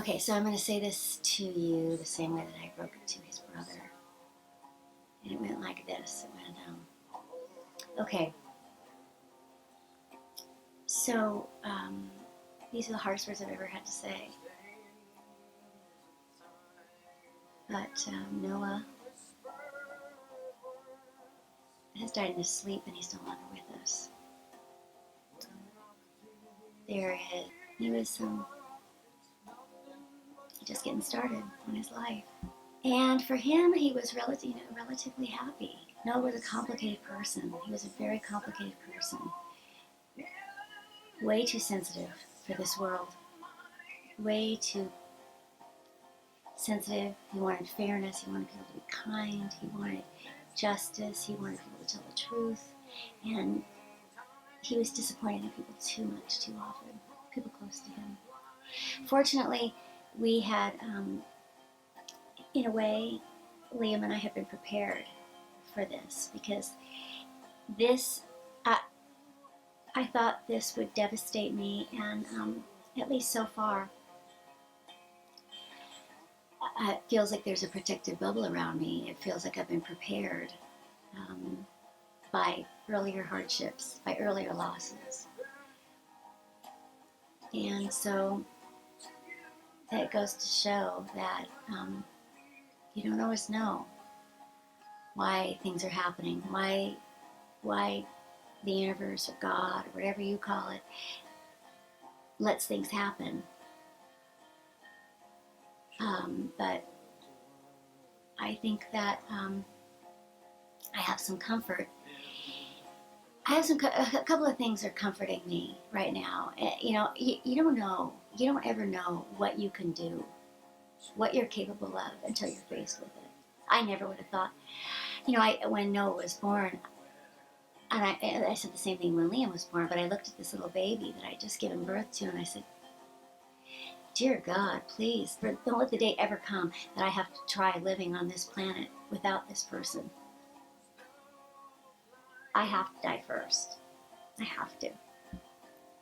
Okay, so I'm going to say this to you the same way that I broke it to his brother. And it went like this. It went, okay. So, these are the hardest words I've ever had to say. But Noah has died in his sleep, and he's no longer with us. There he is. He was just getting started on his life. And for him, he was relatively happy. Noah was a complicated person. He was a very complicated person. Way too sensitive for this world. Way too sensitive. He wanted fairness. He wanted people to be kind. He wanted justice. He wanted people to tell the truth. And he was disappointed in people too much, too often. People close to him. Fortunately, we had, in a way, Liam and I had been prepared for this, because this, I thought this would devastate me, and at least so far, it feels like there's a protective bubble around me. It feels like I've been prepared by earlier hardships, by earlier losses. And so that goes to show that you don't always know why things are happening, why the universe or God, or whatever you call it, lets things happen. But I think that I have some comfort. I have a couple of things are comforting me right now. You don't know. You don't ever know what you can do, what you're capable of, until you're faced with it. I never would have thought. When Noah was born, and I said the same thing when Liam was born, but I looked at this little baby that I had just given birth to, and I said, dear God, please, don't let the day ever come that I have to try living on this planet without this person. I have to die first. I have to.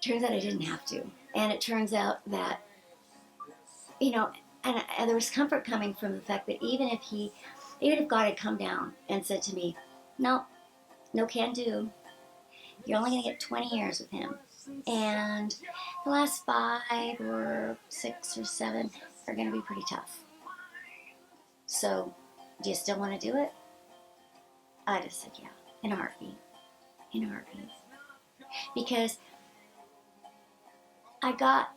Turns out I didn't have to. And it turns out that, and there was comfort coming from the fact that even if God had come down and said to me, no can do, you're only going to get 20 years with him. And the last 5 or 6 or 7 are going to be pretty tough. So, do you still want to do it? I just said, yeah, in a heartbeat. Because I got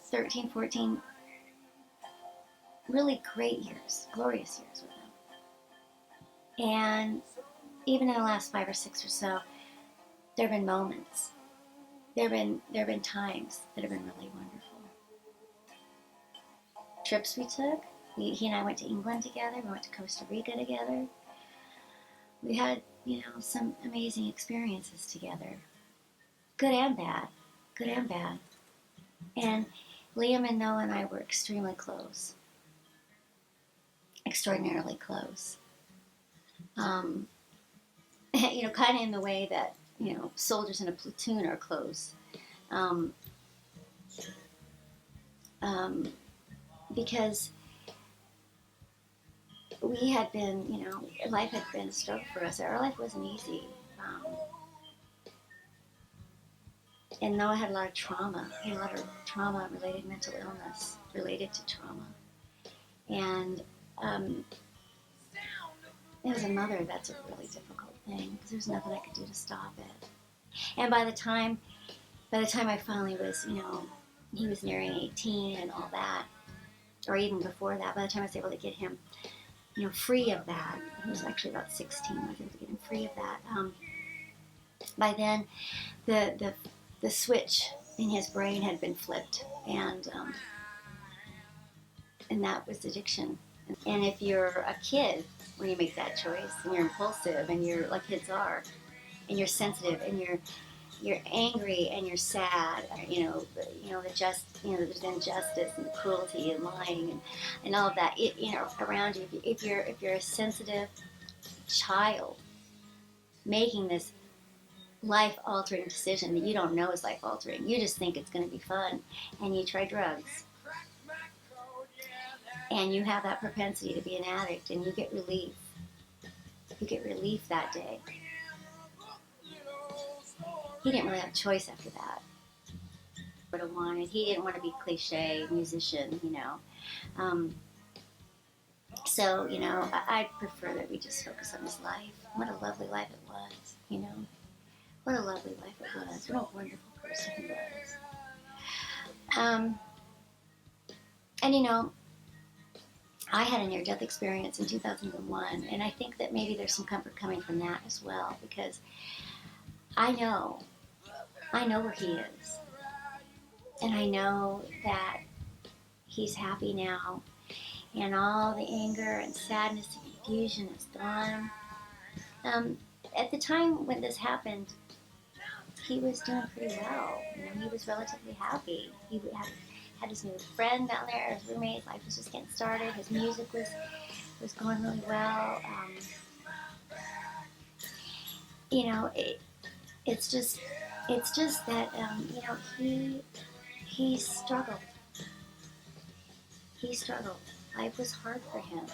13, 14 really great years, glorious years with him. And even in the last 5 or 6 or so, there have been moments. There have been times that have been really wonderful. Trips we took. He and I went to England together. We went to Costa Rica together. We had, some amazing experiences together. Good and bad. And Liam and Noah and I were extremely close. Extraordinarily close. Kind of in the way that, soldiers in a platoon are close. Because we had been, life had been a struggle for us. Our life wasn't easy. And Noah had a lot of trauma. He had a lot of trauma-related mental illness related to trauma. And as a mother, that's a really difficult thing, because there's nothing I could do to stop it. And by the time I finally was, he was nearing 18 and all that, or even before that, by the time I was able to get him, free of that, he was actually about 16, I was able to get him free of that. By then, the switch in his brain had been flipped, and that was addiction. And if you're a kid, when you make that choice, and you're impulsive, and you're like kids are, and you're sensitive, and you're angry, and you're sad, there's injustice and cruelty and lying and all of that, around you. If you're a sensitive child making this life-altering decision that you don't know is life-altering. You just think it's going to be fun, and you try drugs, and you have that propensity to be an addict, and you get relief. You get relief that day. He didn't really have a choice after that. What I wanted. He didn't want to be cliche musician, you know. So, you know, I prefer that we just focus on his life. What a lovely life it was, you know. What a lovely life it was. What a wonderful person he was. And, you know, I had a near-death experience in 2001, and I think that maybe there's some comfort coming from that as well, because I know where he is. And I know that he's happy now, and all the anger and sadness and confusion is gone. At the time when this happened, he was doing pretty well. You know, he was relatively happy. He had his new friend down there, his roommate. Life was just getting started. His music was going really well. You know, it's just that you know, he struggled. He struggled. Life was hard for him.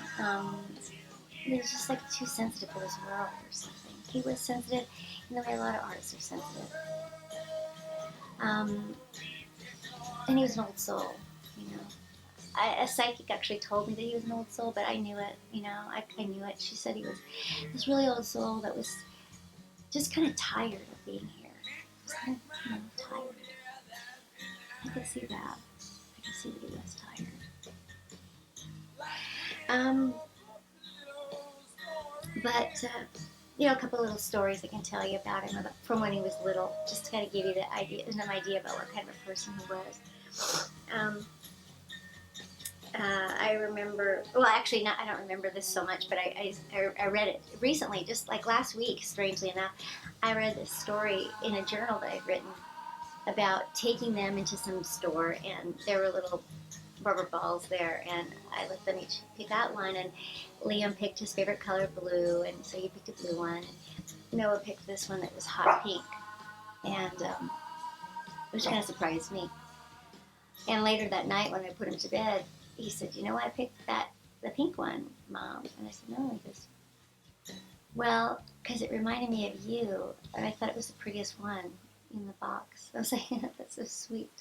He was just like too sensitive for this world or something. He was sensitive in the way a lot of artists are sensitive. And he was an old soul, you know. A psychic actually told me that he was an old soul, but I knew it, you know. I knew it. She said he was this really old soul that was just kind of tired of being here. Just kind of, you know, tired. I could see that. I could see that he was tired. But you know, a couple little stories I can tell you about him from when he was little, just to kind of give you an idea about what kind of a person he was. I remember, well, actually, I don't remember this so much, but I read it recently, just like last week, strangely enough. I read this story in a journal that I'd written about taking them into some store, and there were little rubber balls there, and I let them each pick out one, and Liam picked his favorite color, blue, and so he picked a blue one. Noah picked this one that was hot pink, and which kind of surprised me. And later that night, when I put him to bed, he said, "You know why I picked the pink one, Mom?" And I said, "No." He goes, "Well, because it reminded me of you, and I thought it was the prettiest one in the box." I was like, "That's so sweet."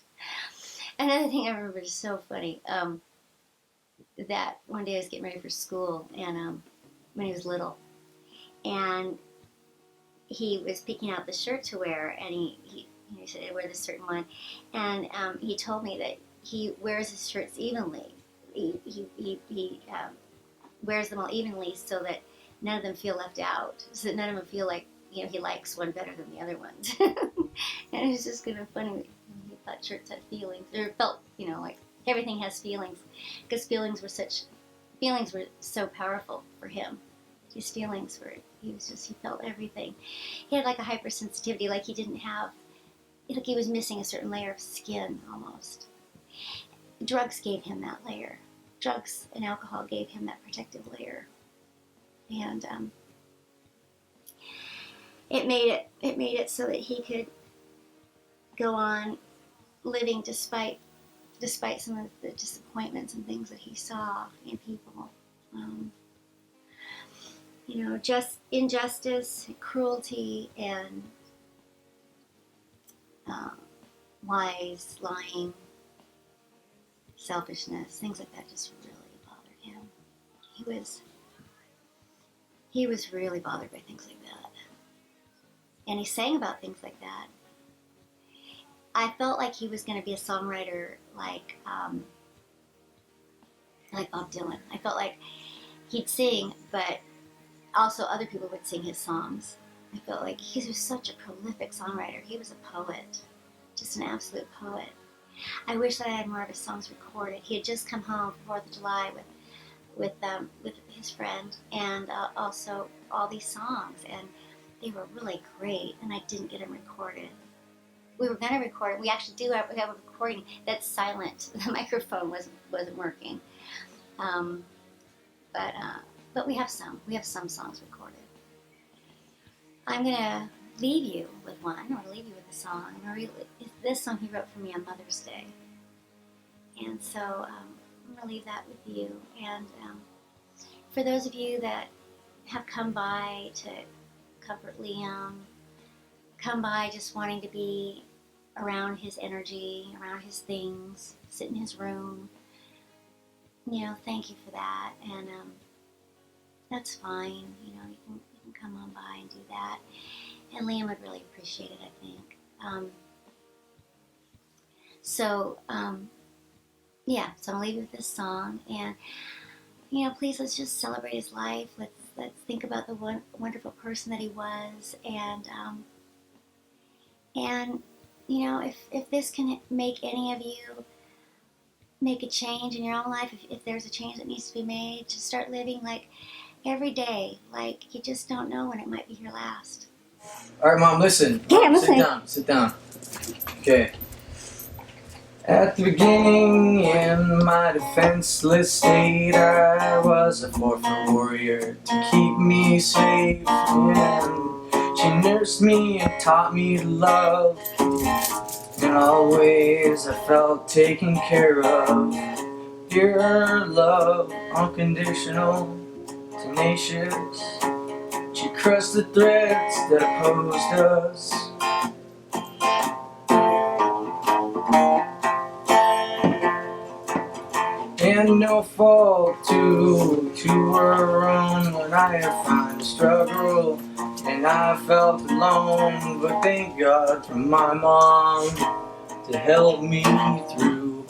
Another thing I remember is so funny, that one day I was getting ready for school, and when he was little, and he was picking out the shirt to wear, and he said, "I wear this certain one," and he told me that he wears his shirts evenly. He wears them all evenly so that none of them feel left out, so that none of them feel like, you know, he likes one better than the other ones. And it was just kind of funny. He thought shirts had feelings, or felt, you know, like everything has feelings, because feelings were so powerful for him. His feelings were, he felt everything. He had like a hypersensitivity, like he was missing a certain layer of skin almost. Drugs gave him that layer. Drugs and alcohol gave him that protective layer, and it made it so that he could go on living despite some of the disappointments and things that he saw in people. You know, just injustice, cruelty, and lies, lying, selfishness, things like that just really bothered him. He was really bothered by things like that. And he sang about things like that. I felt like he was going to be a songwriter like Bob Dylan. I felt like he'd sing, but also other people would sing his songs. I felt like he was such a prolific songwriter. He was a poet, just an absolute poet. I wish that I had more of his songs recorded. He had just come home for 4th of July with his friend, and also all these songs, and they were really great, and I didn't get them recorded. We were going to record it. We actually we have a recording that's silent. The microphone wasn't working. But we have some. We have some songs recorded. I'm going to leave you with one. I want to leave you with a song. This song he wrote for me on Mother's Day. And so I'm going to leave that with you. And for those of you that have come by to comfort Liam, come by just wanting to be around his energy, around his things, sit in his room, thank you for that. And that's fine. You can come on by and do that. And Liam would really appreciate it, I think. So I'm gonna leave you with this song, and please, let's just celebrate his life. Let's think about the wonderful person that he was, and if this can make any of you make a change in your own life, if there's a change that needs to be made, just start living like every day, like you just don't know when it might be your last. All right, Mom, listen. Yeah, I'm listening. Sit down. Okay. At the beginning, in my defenseless state, I was a 4-foot warrior to keep me safe. And she nursed me and taught me to love. In all ways, I felt taken care of. Pure love, unconditional, tenacious. She crushed the threads that opposed us. And no fault to her own when I found a struggle and I felt alone. But thank God for my mom to help me through.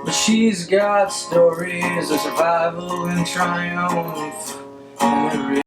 But she's got stories of survival and triumph.